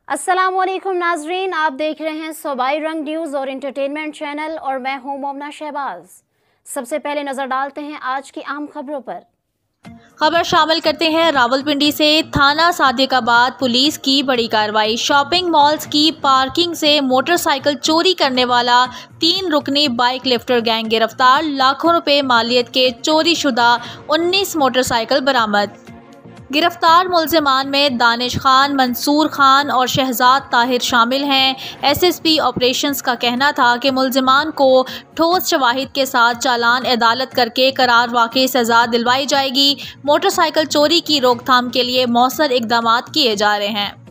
अस्सलामुअलैकुम नाजरीन, आप देख रहे हैं सूबाई रंग न्यूज़ और इंटरटेनमेंट चैनल और मैं हूं मोमना शहबाज। सबसे पहले नजर डालते हैं आज की आम खबरों पर। खबर शामिल करते हैं रावलपिंडी से। थाना सादिकाबाद पुलिस की बड़ी कार्रवाई। शॉपिंग मॉल्स की पार्किंग से मोटरसाइकिल चोरी करने वाला 3 रुकनी बाइक लिफ्टर गैंग गिरफ्तार। लाखों रुपए मालियत के चोरी शुदा 19 मोटरसाइकिल बरामद। गिरफ्तार मुलजिमान में दानिश खान, मंसूर खान और शहजाद ताहिर शामिल हैं। एसएसपी ऑपरेशंस का कहना था कि मुलजिमान को ठोस शवाहिद के साथ चालान अदालत करके करार वाक़ई सज़ा दिलवाई जाएगी। मोटरसाइकिल चोरी की रोकथाम के लिए मौसर इक़दामात किए जा रहे हैं।